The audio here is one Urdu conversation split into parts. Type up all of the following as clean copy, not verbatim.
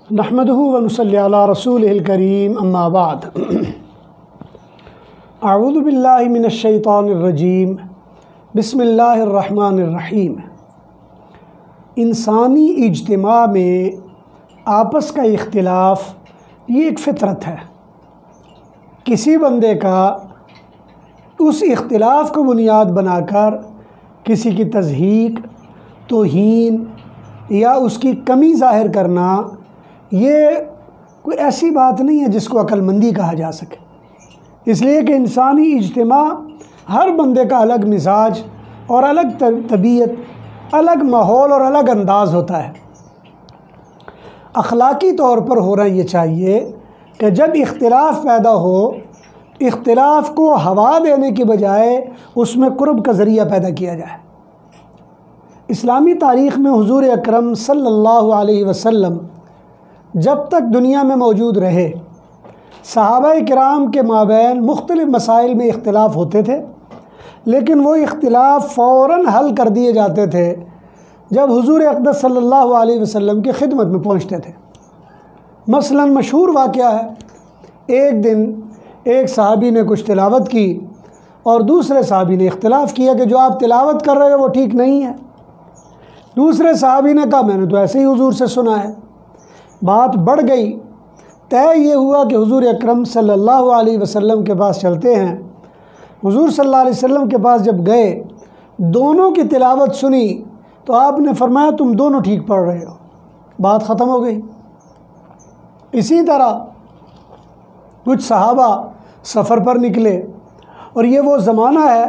نحمده ونصلی علی رسولہ الکریم اما بعد اعوذ باللہ من الشیطان الرجیم بسم اللہ الرحمن الرحیم۔ انسانی اجتماع میں آپس کا اختلاف یہ ایک فطرت ہے۔ کسی بندے کا اس اختلاف کو بنیاد بنا کر کسی کی تضحیق، توہین یا اس کی کمی ظاہر کرنا یہ کوئی ایسی بات نہیں ہے جس کو عقل مندی کہا جا سکے، اس لیے کہ انسانی اجتماع ہر بندے کا الگ مزاج اور الگ طبیعت، الگ ماحول اور الگ انداز ہوتا ہے۔ اخلاقی طور پر ہونا یہ چاہیے کہ جب اختلاف پیدا ہو، اختلاف کو ہوا دینے کی بجائے اس میں قرب کا ذریعہ پیدا کیا جائے۔ اسلامی تاریخ میں حضور اکرم صلی اللہ علیہ وسلم جب تک دنیا میں موجود رہے، صحابہ کرام کے مابین مختلف مسائل میں اختلاف ہوتے تھے، لیکن وہ اختلاف فوراً حل کر دیے جاتے تھے جب حضور اقدس صلی اللہ علیہ وسلم کی خدمت میں پہنچتے تھے۔ مثلاً مشہور واقعہ ہے، ایک دن ایک صحابی نے کچھ تلاوت کی اور دوسرے صحابی نے اختلاف کیا کہ جو آپ تلاوت کر رہے ہو وہ ٹھیک نہیں ہے۔ دوسرے صحابی نے کہا میں نے تو ایسے ہی حضور سے سنا ہے۔ بات بڑھ گئی، طے یہ ہوا کہ حضور اکرم صلی اللہ علیہ وسلم کے پاس چلتے ہیں۔ حضور صلی اللہ علیہ وسلم کے پاس جب گئے، دونوں کی تلاوت سنی تو آپ نے فرمایا تم دونوں ٹھیک پڑھ رہے ہو، بات ختم ہو گئی۔ اسی طرح کچھ صحابہ سفر پر نکلے، اور یہ وہ زمانہ ہے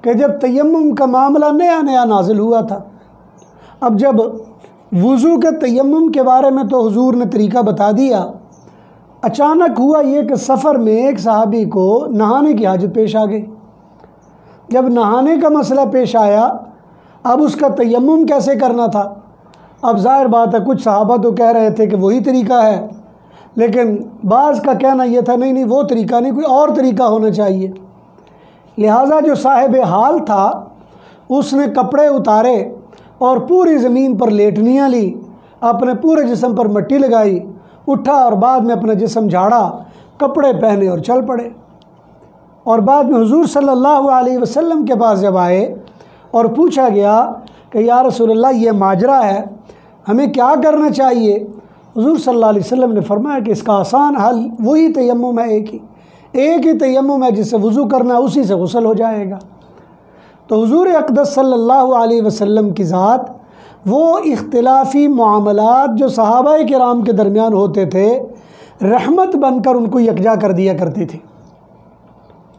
کہ جب تیمم کا معاملہ نیا نیا نازل ہوا تھا۔ اب جب وضو کے تیمم کے بارے میں تو حضور نے طریقہ بتا دیا، اچانک ہوا یہ کہ سفر میں ایک صحابی کو نہانے کی حاجت پیش آ گئی۔ جب نہانے کا مسئلہ پیش آیا، اب اس کا تیمم کیسے کرنا تھا؟ اب ظاہر بات ہے کچھ صحابہ تو کہہ رہے تھے کہ وہی طریقہ ہے، لیکن بعض کا کہنا یہ تھا نہیں وہ طریقہ نہیں، کوئی اور طریقہ ہونا چاہیے۔ لہٰذا جو صاحب حال تھا اس نے کپڑے اتارے اور پوری زمین پر لیٹنیاں لی، اپنے پورے جسم پر مٹی لگائی، اٹھا اور بعد میں اپنا جسم جھاڑا، کپڑے پہنے اور چل پڑے۔ اور بعد میں حضور صلی اللہ علیہ وسلم کے پاس جب آئے اور پوچھا گیا کہ یا رسول اللہ یہ ماجرا ہے، ہمیں کیا کرنا چاہیے؟ حضور صلی اللہ علیہ وسلم نے فرمایا کہ اس کا آسان حل وہی تیمم ہے، ایک ہی تیمم ہے جس سے وضو کرنا ہے، اسی سے غسل ہو جائے گا۔ تو حضور اقدس صلی اللہ علیہ وسلم کی ذات وہ اختلافی معاملات جو صحابہ کرام کے درمیان ہوتے تھے، رحمت بن کر ان کو یکجا کر دیا کرتی تھی۔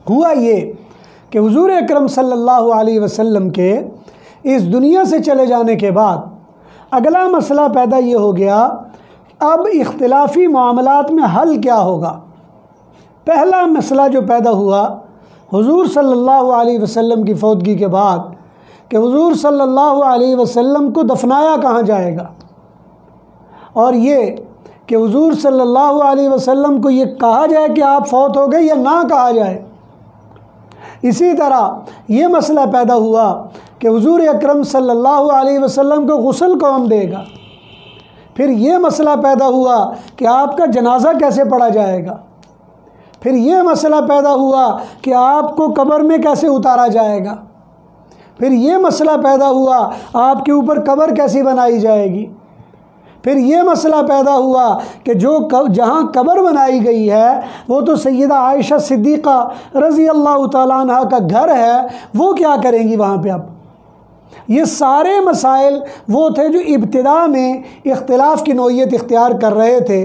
ہوا یہ کہ حضور اکرم صلی اللہ علیہ وسلم کے اس دنیا سے چلے جانے کے بعد اگلا مسئلہ پیدا یہ ہو گیا، اب اختلافی معاملات میں حل کیا ہوگا؟ پہلا مسئلہ جو پیدا ہوا حضور صلی اللہ علیہ وسلم کی فوتگی کے بعد کہ حضور صلی اللہ علیہ وسلم کو دفنایا کہاں جائے گا، اور یہ کہ حضور صلی اللہ علیہ وسلم کو یہ کہا جائے کہ آپ فوت ہو گئے یا نہ کہا جائے۔ اسی طرح یہ مسئلہ پیدا ہوا کہ حضور اکرم صلی اللہ علیہ وسلم کو غسل کون دے گا۔ پھر یہ مسئلہ پیدا ہوا کہ آپ کا جنازہ کیسے پڑھا جائے گا۔ پھر یہ مسئلہ پیدا ہوا کہ آپ کو قبر میں کیسے اتارا جائے گا۔ پھر یہ مسئلہ پیدا ہوا آپ کے اوپر قبر کیسی بنائی جائے گی۔ پھر یہ مسئلہ پیدا ہوا کہ جہاں قبر بنائی گئی ہے وہ تو سیدہ عائشہ صدیقہ رضی اللہ تعالیٰ عنہ کا گھر ہے، وہ کیا کریں گی وہاں پہ؟ اب یہ سارے مسائل وہ تھے جو ابتدا میں اختلاف کی نوعیت اختیار کر رہے تھے،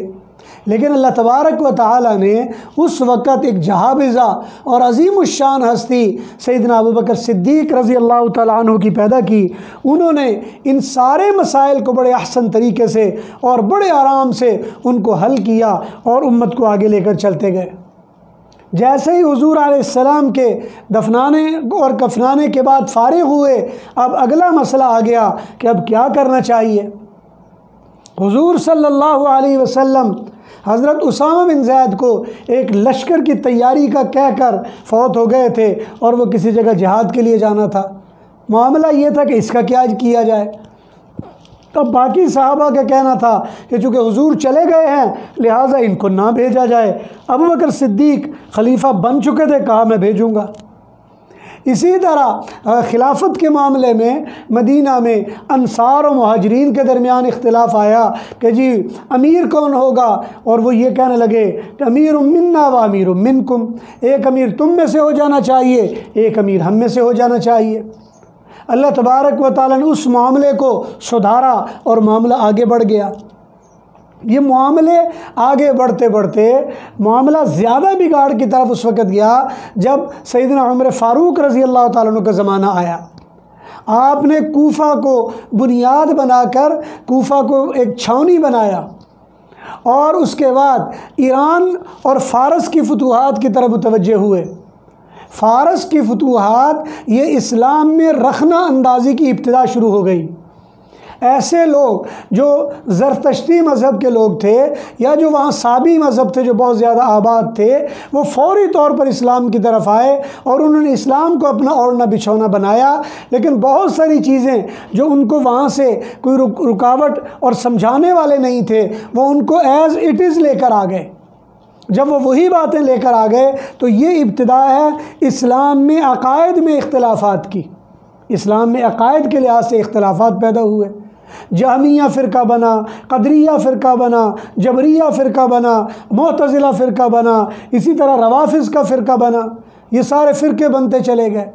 لیکن اللہ تبارک و تعالیٰ نے اس وقت ایک جہابذہ اور عظیم الشان ہستی سیدنا ابوبکر صدیق رضی اللہ تعالیٰ عنہ کی پیدا کی۔ انہوں نے ان سارے مسائل کو بڑے احسن طریقے سے اور بڑے آرام سے ان کو حل کیا اور امت کو آگے لے کر چلتے گئے۔ جیسے ہی حضور علیہ السلام کے دفنانے اور کفنانے کے بعد فارغ ہوئے، اب اگلا مسئلہ آ گیا کہ اب کیا کرنا چاہیے۔ حضور صلی اللہ علیہ وسلم حضرت اسامہ بن زید کو ایک لشکر کی تیاری کا کہہ کر فوت ہو گئے تھے، اور وہ کسی جگہ جہاد کے لیے جانا تھا۔ معاملہ یہ تھا کہ اس کا کیا کیا جائے۔ تو باقی صحابہ کا کہنا تھا کہ چونکہ حضور چلے گئے ہیں لہٰذا ان کو نہ بھیجا جائے۔ ابوبکر صدیق خلیفہ بن چکے تھے، کہا میں بھیجوں گا۔ اسی طرح خلافت کے معاملے میں مدینہ میں انصار و مہاجرین کے درمیان اختلاف آیا کہ جی امیر کون ہوگا، اور وہ یہ کہنے لگے کہ امیر منا و امیر منکم، ایک امیر تم میں سے ہو جانا چاہیے، ایک امیر ہم میں سے ہو جانا چاہیے۔ اللہ تبارک و تعالیٰ نے اس معاملے کو سدھارا اور معاملہ آگے بڑھ گیا۔ یہ معاملے آگے بڑھتے بڑھتے معاملہ زیادہ بگاڑ کی طرف اس وقت گیا جب سیدنا عمر فاروق رضی اللہ تعالیٰ عنہ کا زمانہ آیا۔ آپ نے کوفہ کو بنیاد بنا کر کوفہ کو ایک چھاؤنی بنایا، اور اس کے بعد ایران اور فارس کی فتوحات کی طرف متوجہ ہوئے۔ فارس کی فتوحات یہ اسلام میں رخنہ اندازی کی ابتدا شروع ہو گئی۔ ایسے لوگ جو زرتشتی مذہب کے لوگ تھے یا جو وہاں صابی مذہب تھے جو بہت زیادہ آباد تھے، وہ فوری طور پر اسلام کی طرف آئے اور انہوں نے اسلام کو اپنا اوڑھنا بچھونا بنایا، لیکن بہت ساری چیزیں جو ان کو وہاں سے کوئی رکاوٹ اور سمجھانے والے نہیں تھے وہ ان کو ایز اٹ از لے کر آ گئے۔ جب وہ وہی باتیں لے کر آ گئے تو یہ ابتدا ہے اسلام میں عقائد میں اختلافات کی۔ اسلام میں عقائد کے لحاظ سے اختلافات پیدا ہوئے۔ جہمیہ فرقہ بنا، قدریہ فرقہ بنا، جبریہ فرقہ بنا، معتزلہ فرقہ بنا، اسی طرح روافض کا فرقہ بنا، یہ سارے فرقے بنتے چلے گئے۔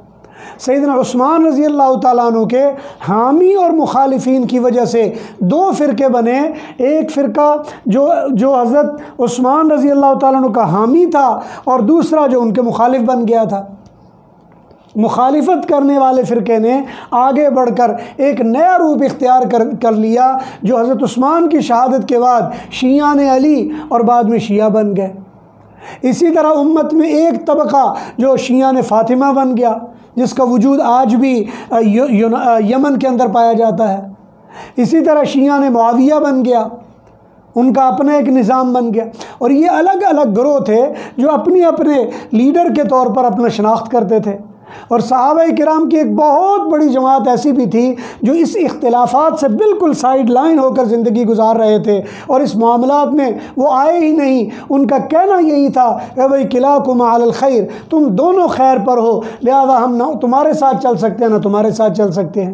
سیدنا عثمان رضی اللہ تعالیٰ عنہ کے حامی اور مخالفین کی وجہ سے دو فرقے بنے، ایک فرقہ جو حضرت عثمان رضی اللہ تعالیٰ عنہ کا حامی تھا اور دوسرا جو ان کے مخالف بن گیا تھا۔ مخالفت کرنے والے فرقے نے آگے بڑھ کر ایک نیا روپ اختیار کر لیا جو حضرت عثمان کی شہادت کے بعد شیعہ نے علی اور بعد میں شیعہ بن گئے۔ اسی طرح امت میں ایک طبقہ جو شیعہ نے فاطمہ بن گیا، جس کا وجود آج بھی یمن کے اندر پایا جاتا ہے۔ اسی طرح شیعہ نے معاویہ بن گیا، ان کا اپنا ایک نظام بن گیا، اور یہ الگ الگ گروہ تھے جو اپنے اپنے لیڈر کے طور پر اپنا شناخت کرتے تھے۔ اور صحابہ کرام کی ایک بہت بڑی جماعت ایسی بھی تھی جو اس اختلافات سے بالکل سائیڈ لائن ہو کر زندگی گزار رہے تھے اور اس معاملات میں وہ آئے ہی نہیں۔ ان کا کہنا یہی تھا کہ بھائی کلاکم علی الخیر، تم دونوں خیر پر ہو، لہذا ہم نہ تمہارے ساتھ چل سکتے ہیں نہ تمہارے ساتھ چل سکتے ہیں۔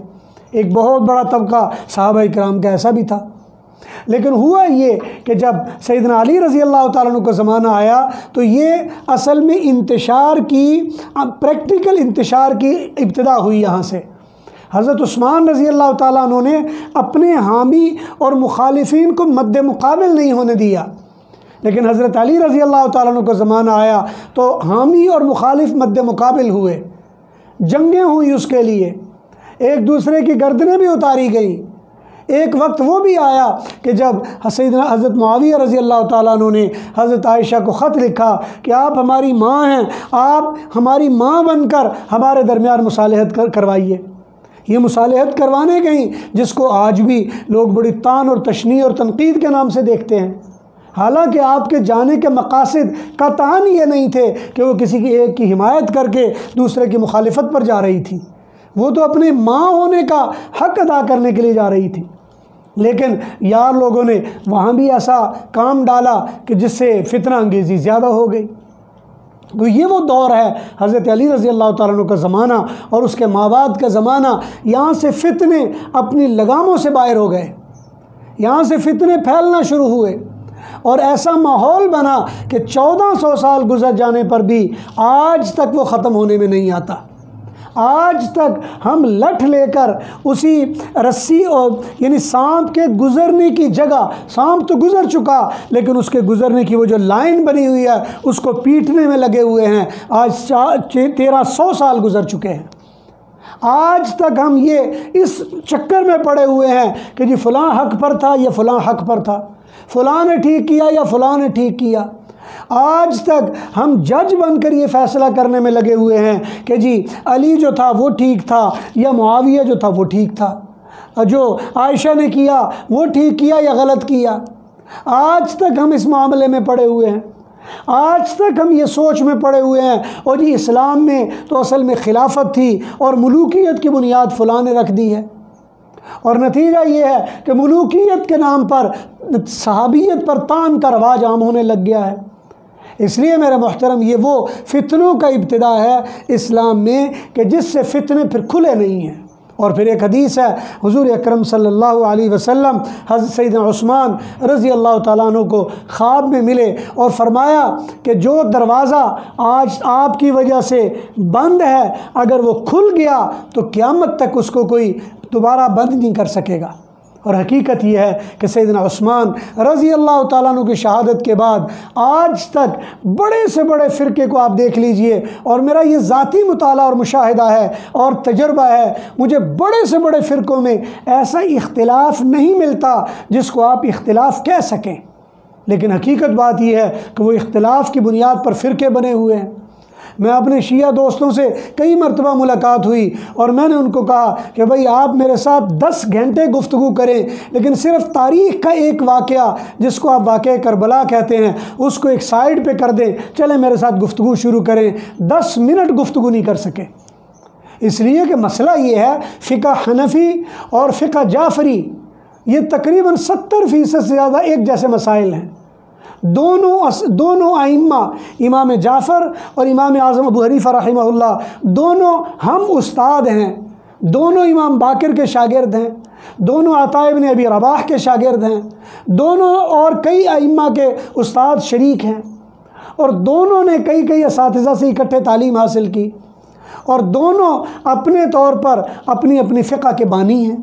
ایک بہت بڑا طبقہ صحابہ کرام کا ایسا بھی تھا۔ لیکن ہوا یہ کہ جب سیدنا علی رضی اللہ تعالیٰ عنہ کا زمانہ آیا تو یہ اصل میں انتشار کی پریکٹیکل انتشار کی ابتدا ہوئی۔ یہاں سے حضرت عثمان رضی اللہ تعالیٰ عنہ نے اپنے حامی اور مخالفین کو مد مقابل نہیں ہونے دیا، لیکن حضرت علی رضی اللہ تعالیٰ عنہ کا زمانہ آیا تو حامی اور مخالف مد مقابل ہوئے، جنگیں ہوئی اس کے لیے، ایک دوسرے کی گردنیں بھی اتاری گئیں۔ ایک وقت وہ بھی آیا کہ جب سیدنا حضرت معاویہ رضی اللہ تعالیٰ عنہ نے حضرت عائشہ کو خط لکھا کہ آپ ہماری ماں ہیں، آپ ہماری ماں بن کر ہمارے درمیان مصالحت کروائیے۔ یہ مصالحت کروانے گئیں جس کو آج بھی لوگ بڑی طعن اور تشنیع اور تنقید کے نام سے دیکھتے ہیں، حالانکہ آپ کے جانے کے مقاصد قطعاً یہ نہیں تھے کہ وہ کسی کی ایک کی حمایت کر کے دوسرے کی مخالفت پر جا رہی تھی، وہ تو اپنے ماں ہونے کا حق ادا کرنے کے لیے جا رہی تھی۔ لیکن یار لوگوں نے وہاں بھی ایسا کام ڈالا کہ جس سے فتنہ انگیزی زیادہ ہو گئی۔ تو یہ وہ دور ہے حضرت علی رضی اللہ تعالیٰ عنہ کا زمانہ اور اس کے ماں بعد کا زمانہ۔ یہاں سے فتنے اپنی لگاموں سے باہر ہو گئے، یہاں سے فتنے پھیلنا شروع ہوئے، اور ایسا ماحول بنا کہ 1400 سال گزر جانے پر بھی آج تک وہ ختم ہونے میں نہیں آتا۔ آج تک ہم لٹھ لے کر اسی رسی اور یعنی سانپ کے گزرنے کی جگہ، سانپ تو گزر چکا لیکن اس کے گزرنے کی وہ جو لائن بنی ہوئی ہے اس کو پیٹنے میں لگے ہوئے ہیں۔ آج 1300 سال گزر چکے ہیں، آج تک ہم یہ اس چکر میں پڑے ہوئے ہیں کہ جی فلاں حق پر تھا یا فلاں حق پر تھا، فلاں نے ٹھیک کیا یا فلاں نے ٹھیک کیا۔ آج تک ہم جج بن کر یہ فیصلہ کرنے میں لگے ہوئے ہیں کہ جی علی جو تھا وہ ٹھیک تھا یا معاویہ جو تھا وہ ٹھیک تھا، جو عائشہ نے کیا وہ ٹھیک کیا یا غلط کیا۔ آج تک ہم اس معاملے میں پڑے ہوئے ہیں، آج تک ہم یہ سوچ میں پڑے ہوئے ہیں اور جی اسلام میں تو اصل میں خلافت تھی اور ملوکیت کی بنیاد فلاں نے رکھ دی ہے، اور نتیجہ یہ ہے کہ ملوکیت کے نام پر صحابیت پر طعن کا رواج عام ہونے لگ گیا ہے۔ اس لیے میرے محترم یہ وہ فتنوں کا ابتدا ہے اسلام میں کہ جس سے فتنے پھر کھلے نہیں ہیں۔ اور پھر ایک حدیث ہے حضور اکرم صلی اللہ علیہ وسلم حضرت سیدنا عثمان رضی اللہ تعالیٰ عنہ کو خواب میں ملے اور فرمایا کہ جو دروازہ آج آپ کی وجہ سے بند ہے اگر وہ کھل گیا تو قیامت تک اس کو کوئی دوبارہ بند نہیں کر سکے گا۔ اور حقیقت یہ ہے کہ سیدنا عثمان رضی اللہ تعالیٰ عنہ کی شہادت کے بعد آج تک بڑے سے بڑے فرقے کو آپ دیکھ لیجئے، اور میرا یہ ذاتی مطالعہ اور مشاہدہ ہے اور تجربہ ہے، مجھے بڑے سے بڑے فرقوں میں ایسا اختلاف نہیں ملتا جس کو آپ اختلاف کہہ سکیں، لیکن حقیقت بات یہ ہے کہ وہ اختلاف کی بنیاد پر فرقے بنے ہوئے ہیں۔ میں اپنے شیعہ دوستوں سے کئی مرتبہ ملاقات ہوئی اور میں نے ان کو کہا کہ بھئی آپ میرے ساتھ 10 گھنٹے گفتگو کریں، لیکن صرف تاریخ کا ایک واقعہ جس کو آپ واقعہ کربلا کہتے ہیں اس کو ایک سائیڈ پہ کر دیں، چلیں میرے ساتھ گفتگو شروع کریں۔ 10 منٹ گفتگو نہیں کر سکے، اس لیے کہ مسئلہ یہ ہے فقہ حنفی اور فقہ جعفری یہ تقریباً 70% سے زیادہ ایک جیسے مسائل ہیں۔ دونوں ائمہ امام جعفر اور امام اعظم ابو حنیفہ رحمہ اللہ دونوں ہم استاد ہیں، دونوں امام باقر کے شاگرد ہیں، دونوں عطاء ابن ابی رباح کے شاگرد ہیں، دونوں اور کئی ائمہ کے استاد شریک ہیں، اور دونوں نے کئی اساتذہ سے اکٹھے تعلیم حاصل کی، اور دونوں اپنے طور پر اپنی اپنی فقہ کے بانی ہیں۔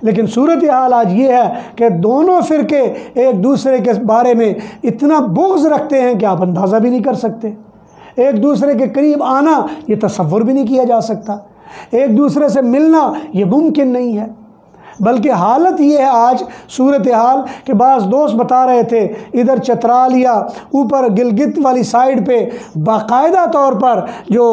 لیکن صورتحال آج یہ ہے کہ دونوں فرقے ایک دوسرے کے بارے میں اتنا بغض رکھتے ہیں کہ آپ اندازہ بھی نہیں کر سکتے، ایک دوسرے کے قریب آنا یہ تصور بھی نہیں کیا جا سکتا، ایک دوسرے سے ملنا یہ ممکن نہیں ہے۔ بلکہ حالت یہ ہے آج صورتحال کہ بعض دوست بتا رہے تھے ادھر چترال یا اوپر گلگت والی سائیڈ پہ باقاعدہ طور پر جو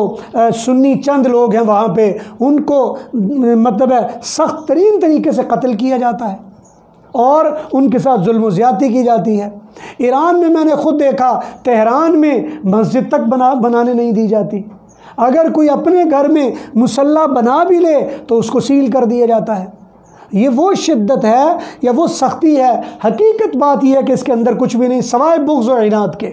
سنی چند لوگ ہیں وہاں پہ ان کو مطلب ہے سخت ترین طریقے سے قتل کیا جاتا ہے اور ان کے ساتھ ظلم و زیادتی کی جاتی ہے۔ ایران میں نے خود دیکھا تہران میں مسجد تک بنانے نہیں دی جاتی، اگر کوئی اپنے گھر میں مصلی بنا بھی لے تو اس کو سیل کر دیا جاتا ہے۔ یہ وہ شدت ہے یا وہ سختی ہے؟ حقیقت بات یہ ہے کہ اس کے اندر کچھ بھی نہیں سوائے بغض و عناد کے۔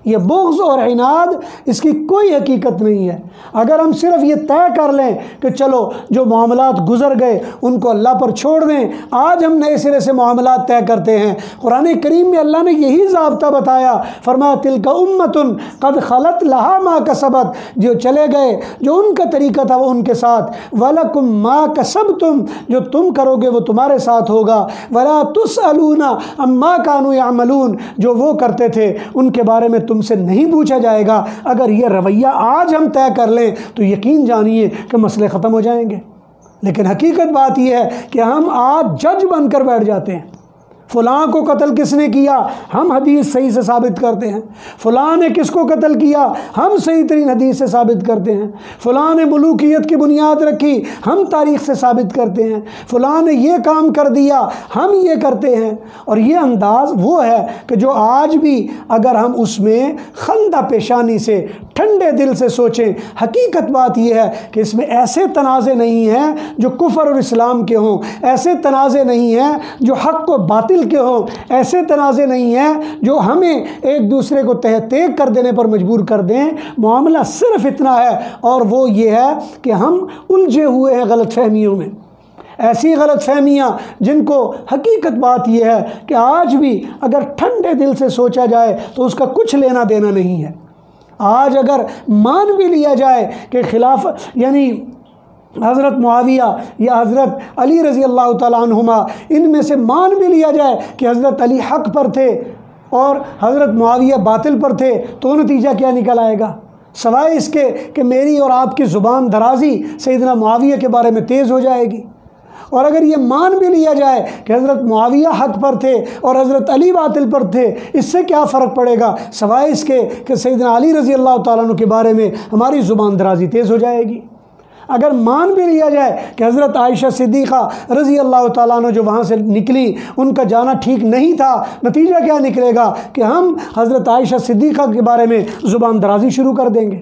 یہ بغض اور عناد اس کی کوئی حقیقت نہیں ہے۔ اگر ہم صرف یہ طے کر لیں کہ چلو جو معاملات گزر گئے ان کو اللہ پر چھوڑ دیں، آج ہم نئے سرے سے معاملات طے کرتے ہیں۔ قرآن کریم میں اللہ نے یہی ضابطہ بتایا، فرمایا تلک امۃ قد خلت لہا ما کسبت، جو چلے گئے جو ان کا طریقہ تھا وہ ان کے ساتھ، ولکم ما کسبتم، جو تم کرو گے وہ تمہارے ساتھ ہوگا، ولا تسألون عما كانوا يعملون، جو وہ کرتے تھے ان کے بارے میں تم سے نہیں پوچھا جائے گا۔ اگر یہ رویہ آج ہم طے کر لیں تو یقین جانیے کہ مسئلے ختم ہو جائیں گے۔ لیکن حقیقت بات یہ ہے کہ ہم آج جج بن کر بیٹھ جاتے ہیں، فلاں کو قتل کس نے کیا ہم حدیث صحیح سے ثابت کرتے ہیں، فلاں نے کس کو قتل کیا ہم صحیح ترین حدیث سے ثابت کرتے ہیں، فلاں نے ملوکیت کی بنیاد رکھی ہم تاریخ سے ثابت کرتے ہیں، فلاں نے یہ کام کر دیا ہم یہ کرتے ہیں۔ اور یہ انداز وہ ہے کہ جو آج بھی اگر ہم اس میں خندہ پیشانی سے ٹھنڈے دل سے سوچیں، حقیقت بات یہ ہے کہ اس میں ایسے تنازع نہیں ہیں جو کفر اور اسلام کے ہوں، ایسے تنازع نہیں ہیں جو حق و باطل کے ہوں، ایسے تنازع نہیں ہیں جو ہمیں ایک دوسرے کو تیگ کر دینے پر مجبور کر دیں۔ معاملہ صرف اتنا ہے اور وہ یہ ہے کہ ہم الجھے ہوئے ہیں غلط فہمیوں میں، ایسی غلط فہمیاں جن کو حقیقت بات یہ ہے کہ آج بھی اگر ٹھنڈے دل سے سوچا جائے تو اس کا کچھ لینا دینا نہیں ہے۔ آج اگر مان بھی لیا جائے کہ یعنی حضرت معاویہ یا حضرت علی رضی اللہ تعالیٰ عنہما ان میں سے مان بھی لیا جائے کہ حضرت علی حق پر تھے اور حضرت معاویہ باطل پر تھے، تو نتیجہ کیا نکل آئے گا سوائے اس کے کہ میری اور آپ کی زبان درازی سیدنا معاویہ کے بارے میں تیز ہو جائے گی۔ اور اگر یہ مان بھی لیا جائے کہ حضرت معاویہ حق پر تھے اور حضرت علی باطل پر تھے، اس سے کیا فرق پڑے گا سوائے اس کے کہ سیدنا علی رضی اللہ تعالیٰ عنہ کے بارے میں ہماری زبان درازی تیز ہو جائے گی۔ اگر مان بھی لیا جائے کہ حضرت عائشہ صدیقہ رضی اللہ تعالیٰ عنہ جو وہاں سے نکلی ان کا جانا ٹھیک نہیں تھا، نتیجہ کیا نکلے گا کہ ہم حضرت عائشہ صدیقہ کے بارے میں زبان درازی شروع کر دیں گے۔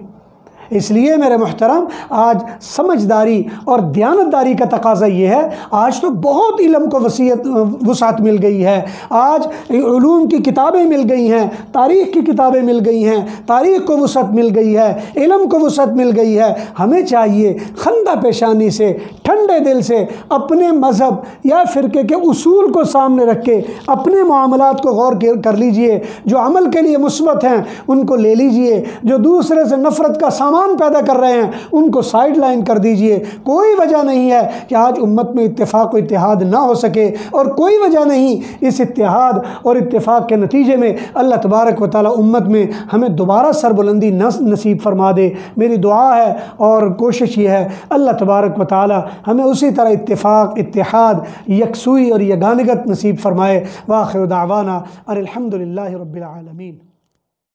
اس لیے میرے محترم آج سمجھداری اور دیانتداری کا تقاضا یہ ہے، آج تو بہت علم کو وسعت مل گئی ہے، آج علوم کی کتابیں مل گئی ہیں، تاریخ کی کتابیں مل گئی ہیں، تاریخ کو وسعت مل گئی ہے، علم کو وسعت مل گئی ہے۔ ہمیں چاہیے خندہ پیشانی سے، ٹھنڈے دل سے اپنے مذہب یا فرقے کے اصول کو سامنے رکھ کے اپنے معاملات کو غور کر لیجئے، جو عمل کے لیے مثبت ہیں ان کو لے لیجئے، جو دوسرے سے نفرت کا سامان پیدا کر رہے ہیں ان کو سائیڈ لائن کر دیجئے۔ کوئی وجہ نہیں ہے کہ آج امت میں اتفاق و اتحاد نہ ہو سکے، اور کوئی وجہ نہیں اس اتحاد اور اتفاق کے نتیجے میں اللہ تبارک و تعالی امت میں ہمیں دوبارہ سربلندی نصیب فرما دے۔ میری دعا ہے اور کوشش یہ ہے اللہ تبارک و تعالی ہمیں اسی طرح اتفاق، اتحاد، یکسوئی اور یگانگت نصیب فرمائے۔ وآخر دعوانا ان الحمد للہ رب العالمین۔